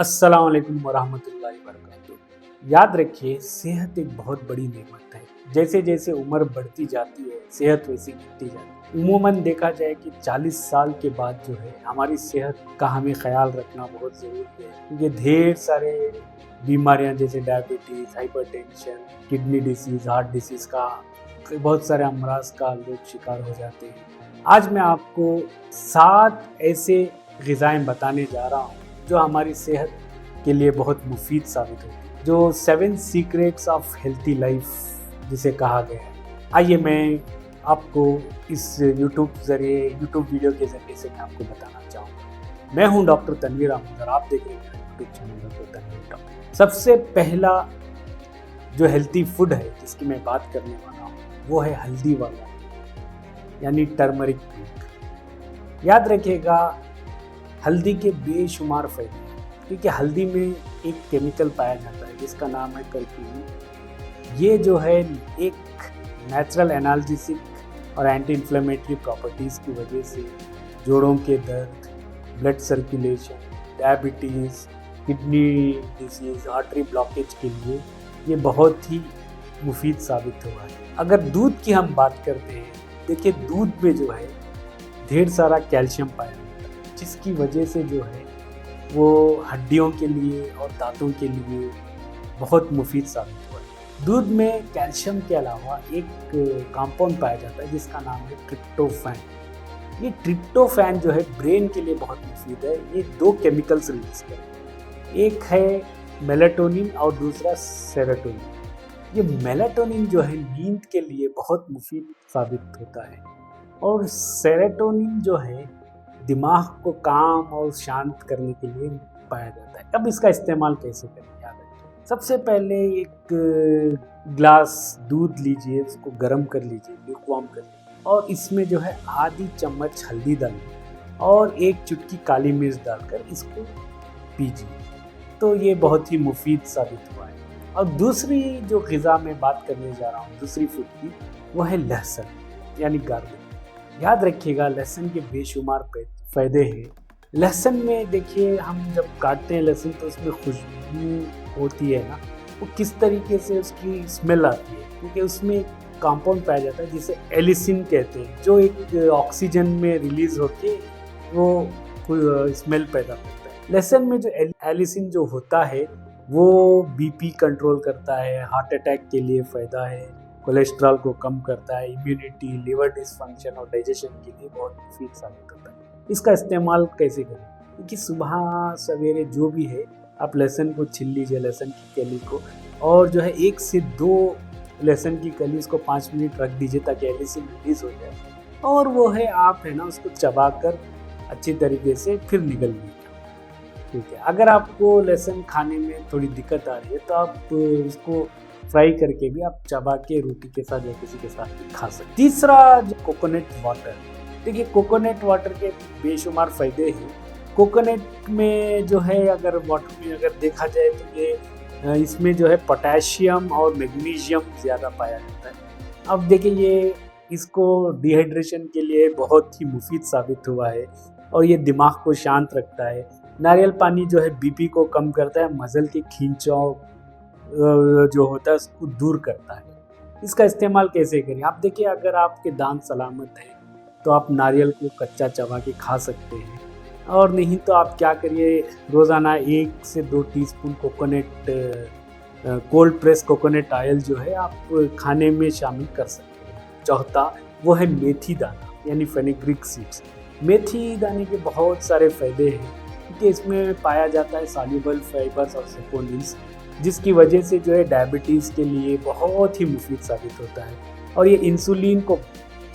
अस्सलाम वालेकुम वरहमतुल्लाहि वबरकातुहू। याद रखिए, सेहत एक बहुत बड़ी नेमत है। जैसे जैसे उम्र बढ़ती जाती है, सेहत वैसी गिरती जाती है। उमूमन देखा जाए कि 40 साल के बाद जो है हमारी सेहत का हमें ख्याल रखना बहुत ज़रूरी है, क्योंकि ढेर सारे बीमारियां जैसे diabetes, hypertension, kidney disease, heart disease का, बहुत सारे अमराज का लोग शिकार हो जाते हैं। आज मैं आपको 7 ऐसे ग़िज़ाएँ बताने जा रहा हूँ जो हमारी सेहत के लिए बहुत मुफीद साबित होगी, जो 7 सीक्रेट्स ऑफ हेल्थी लाइफ जिसे कहा गया है। आइए मैं आपको इस यूट्यूब वीडियो के ज़रिए से मैं आपको बताना चाहूँगा। मैं हूँ डॉक्टर तनवीर अहमद और आप देख रहे हैं YouTube channel doctor Tanveer doctor. सबसे पहला जो हेल्थी फूड है जिसकी मैं बात करने वाला हूँ वो है हल्दी वाला, यानी टर्मरिक मिल्क। याद रखिएगा, हल्दी के बेशुमार फ़ायदे हैं, क्योंकि हल्दी में एक केमिकल पाया जाता है जिसका नाम है कर्क्यूमिन। ये जो है एक नेचुरल एनाल्जेसिक और एंटी इन्फ्लेमेटरी प्रॉपर्टीज़ की वजह से जोड़ों के दर्द, blood circulation, diabetes, kidney disease, artery blockage के लिए ये बहुत ही मुफीद साबित हुआ है। अगर दूध की हम बात करते हैं, देखिए दूध में जो है ढेर सारा कैल्शियम पाया जाता है, जिसकी वजह से जो है वो हड्डियों के लिए और दांतों के लिए बहुत मुफीद साबित हुआ है। दूध में कैल्शियम के अलावा एक कंपाउंड पाया जाता है जिसका नाम है ट्रिप्टोफैन। ये ट्रिप्टोफैन जो है ब्रेन के लिए बहुत मुफीद है। ये 2 केमिकल्स रिलीज करते हैं, एक है मेलाटोनिन और दूसरा सेरोटोनिन। ये मेलाटोनिन जो है नींद के लिए बहुत मुफीद साबित होता है, और सेरोटोनिन जो है दिमाग को काम और शांत करने के लिए पाया जाता है। अब इसका इस्तेमाल कैसे करें, याद रखिए। सबसे पहले एक ग्लास दूध लीजिए, उसको गर्म कर लीजिए, लुकवार्म कर लीजिए, और इसमें जो है आधी चम्मच हल्दी डालिए और 1 चुटकी काली मिर्च डालकर इसको पीजिए। तो ये बहुत ही मुफीद साबित हुआ है। और दूसरी जो ग़िज़ा में बात करने जा रहा हूँ, दूसरी फूड की, वो है लहसुन, यानी गार्लिक। याद रखिएगा, लहसुन के बेशुमार फ़ायदे हैं। लहसुन में देखिए, हम जब काटते हैं लहसुन तो उसमें खुशबू होती है ना, वो किस तरीके से उसकी स्मेल आती है, क्योंकि उसमें कंपाउंड पाया जाता है जिसे एलिसिन कहते हैं, जो एक ऑक्सीजन में रिलीज़ होके वो स्मेल पैदा करता है। लहसुन में जो एलिसिन जो होता है वो बीपी कंट्रोल करता है, हार्ट अटैक के लिए फ़ायदा है, कोलेस्ट्रॉल को कम करता है, इम्यूनिटी, लिवर डिसफंक्शन और डाइजेशन के लिए बहुत मुफीद साबित होता है। इसका इस्तेमाल कैसे करें, क्योंकि सुबह सवेरे जो भी है आप लहसुन को छील लीजिए, लहसुन की कली को, और जो है 1 से 2 लहसुन की कली उसको 5 मिनट रख दीजिए ताकि एलिसिन रिलीज़ हो जाए, और वो है आप है ना उसको चबाकर अच्छी तरीके से फिर निगल लीजिए। ठीक है। अगर आपको लहसुन खाने में थोड़ी दिक्कत आ रही है तो आप इसको फ्राई करके भी आप चबा के रोटी के साथ या किसी के साथ भी खा सकते हैं। तीसरा जो कोकोनट वाटर, देखिए कोकोनट वाटर के बेशुमार फ़ायदे हैं। कोकोनट में जो है, अगर वाटर में अगर देखा जाए तो ये इसमें जो है पोटेशियम और मैग्नीशियम ज़्यादा पाया जाता है। अब देखिए, ये इसको डिहाइड्रेशन के लिए बहुत ही मुफीद साबित हुआ है, और ये दिमाग को शांत रखता है। नारियल पानी जो है बीपी को कम करता है, मसल के खींचाव जो होता है उसको दूर करता है। इसका इस्तेमाल कैसे करें, आप देखिए, अगर आपके दांत सलामत हैं तो आप नारियल को कच्चा चबा के खा सकते हैं, और नहीं तो आप क्या करिए, रोज़ाना 1 से 2 teaspoon cold press coconut oil जो है आप खाने में शामिल कर सकते हैं। चौथा वो है मेथी दाना, यानी फेनुग्रीक सीड्स। मेथी दाने के बहुत सारे फ़ायदे हैं, क्योंकि इसमें पाया जाता है सॉल्युबल फाइबर्स और सेपोनिन्स, जिसकी वजह से जो है डायबिटीज़ के लिए बहुत ही मुफीद साबित होता है, और ये इंसुलिन को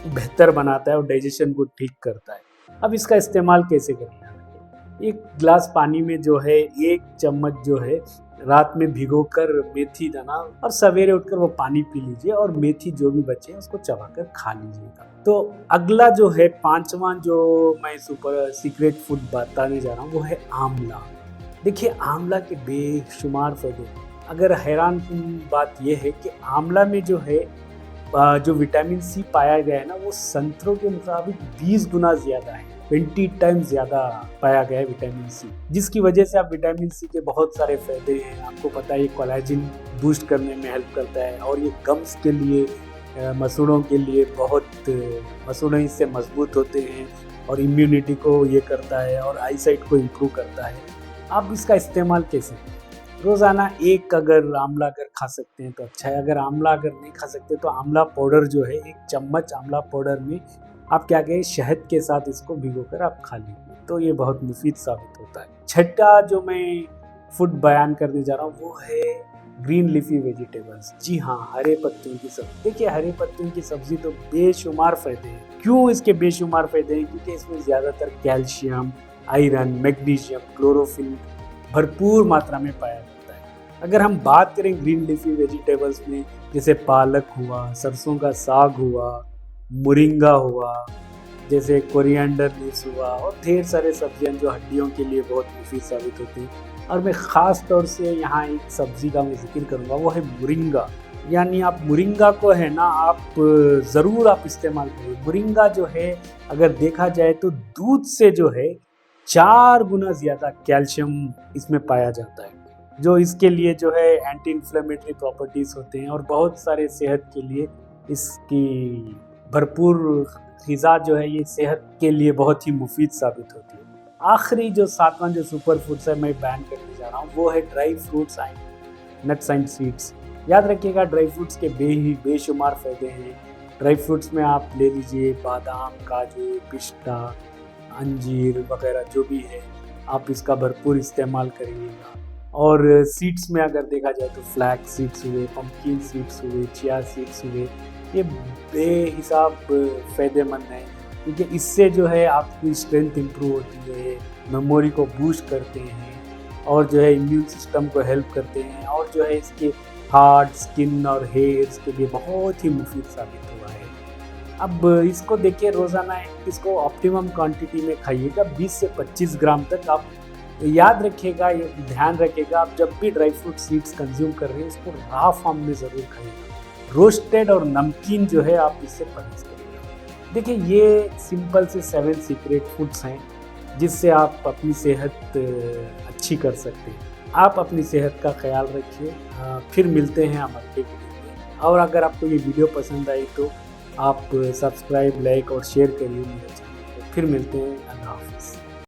बेहतर बनाता है और डाइजेशन को ठीक करता है। अब इसका इस्तेमाल कैसे करें, 1 गिलास पानी में जो है 1 चम्मच जो है रात में भिगोकर मेथी दाना, और सवेरे उठकर वो पानी पी लीजिए, और मेथी जो भी बचे उसको चबाकर खा लीजिएगा। तो अगला जो है 5वां जो मैं सुपर सीक्रेट फूड बताने जा रहा हूँ वो है आंवला। देखिए, आंवला के बेशुमार फ़ायदे। अगर हैरान कुन बात यह है कि आंवला में जो है जो विटामिन सी पाया गया है ना, वो संतरों के मुताबिक 20 गुना ज़्यादा है। 20 टाइम्स ज़्यादा पाया गया है विटामिन सी, जिसकी वजह से आप विटामिन सी के बहुत सारे फायदे हैं। आपको पता है ये कोलेजन बूस्ट करने में हेल्प करता है और ये गम्स के लिए, मसूड़ों के लिए बहुत, मसूड़े इससे मजबूत होते हैं और इम्यूनिटी को ये करता है और आईसाइट को इम्प्रूव करता है। आप इसका इस्तेमाल कैसे करें? रोज़ाना एक अगर आंवला अगर खा सकते हैं तो अच्छा है। अगर आंवला अगर नहीं खा सकते तो आंवला पाउडर जो है, 1 चम्मच आंवला पाउडर में आप क्या करें, शहद के साथ इसको भिगोकर आप खा लीजिए, तो ये बहुत मुफीद साबित होता है। छठा जो मैं फूड बयान करने जा रहा हूँ वो है ग्रीन लीफी वेजिटेबल्स। जी हाँ, हरे पत्तों की सब्जी। देखिए, हरे पत्तों की सब्जी तो बेशुमार फायदे हैं। क्यों इसके बेशुमार फायदे हैं? क्योंकि इसमें ज़्यादातर कैल्शियम, आयरन, मैग्नीशियम, क्लोरोफिल भरपूर मात्रा में पाया जाता है। अगर हम बात करें ग्रीन लीफी वेजिटेबल्स में, जैसे पालक हुआ, सरसों का साग हुआ, मोरिंगा हुआ, जैसे कोरिएंडर लीव्स हुआ और ढेर सारे सब्जियां जो हड्डियों के लिए बहुत मुफीद साबित होती हैं। और मैं ख़ास तौर से यहाँ एक सब्ज़ी का मैं जिक्र करूँगा, वो है मोरिंगा। यानी आप मोरिंगा को है ना, आप ज़रूर आप इस्तेमाल करिए। मोरिंगा जो है अगर देखा जाए तो दूध से जो है 4 गुना ज़्यादा कैल्शियम इसमें पाया जाता है, जो इसके लिए जो है एंटी इन्फ्लेमेटरी प्रॉपर्टीज़ होते हैं और बहुत सारे सेहत के लिए इसकी भरपूर ग़िज़ा जो है ये सेहत के लिए बहुत ही मुफीद साबित होती है। आखिरी जो 7वां जो सुपर फूड्स है मैं बैन करने जा रहा हूँ वो है dry fruits and nuts and seeds. याद रखिएगा, ड्राई फ्रूट्स के बेशुमार फ़ायदे हैं। ड्राई फ्रूट्स में आप ले लीजिए बादाम, काजू, पिस्ता, अंजीर वगैरह जो भी है, आप इसका भरपूर इस्तेमाल करिएगा। और सीड्स में अगर देखा जाए तो फ्लैक्स सीड्स हुए, पम्पकिन सीड्स हुए, चिया सीड्स हुए, ये बेहिसाब फ़ायदेमंद हैं क्योंकि इससे जो है आपकी स्ट्रेंथ इम्प्रूव होती है, मेमोरी को बूस्ट करते हैं और जो है इम्यून सिस्टम को हेल्प करते हैं और जो है इसके हार्ट, स्किन और हेयर्स के लिए बहुत ही मुफीद साबित हुआ है। अब इसको देखिए, रोज़ाना इसको ऑप्टिमम क्वांटिटी में खाइएगा, 20 से 25 ग्राम तक। आप याद रखिएगा, ये ध्यान रखिएगा, आप जब भी ड्राई फ्रूट सीड्स कंज्यूम कर रहे हैं इसको रॉ फॉर्म में ज़रूर खाइएगा। रोस्टेड और नमकीन जो है आप इससे परहेज करिएगा। देखिए, ये सिंपल से 7 सीक्रेट फूड्स हैं जिससे आप अपनी सेहत अच्छी कर सकते हैं। आप अपनी सेहत का ख्याल रखिए। फिर मिलते हैं हम अगले वीडियो में। और अगर आपको ये वीडियो पसंद आई तो आप सब्सक्राइब, लाइक और शेयर करिए मेरे चैनल को। फिर मिलते हैं। अल्लाह हाफ़िज़।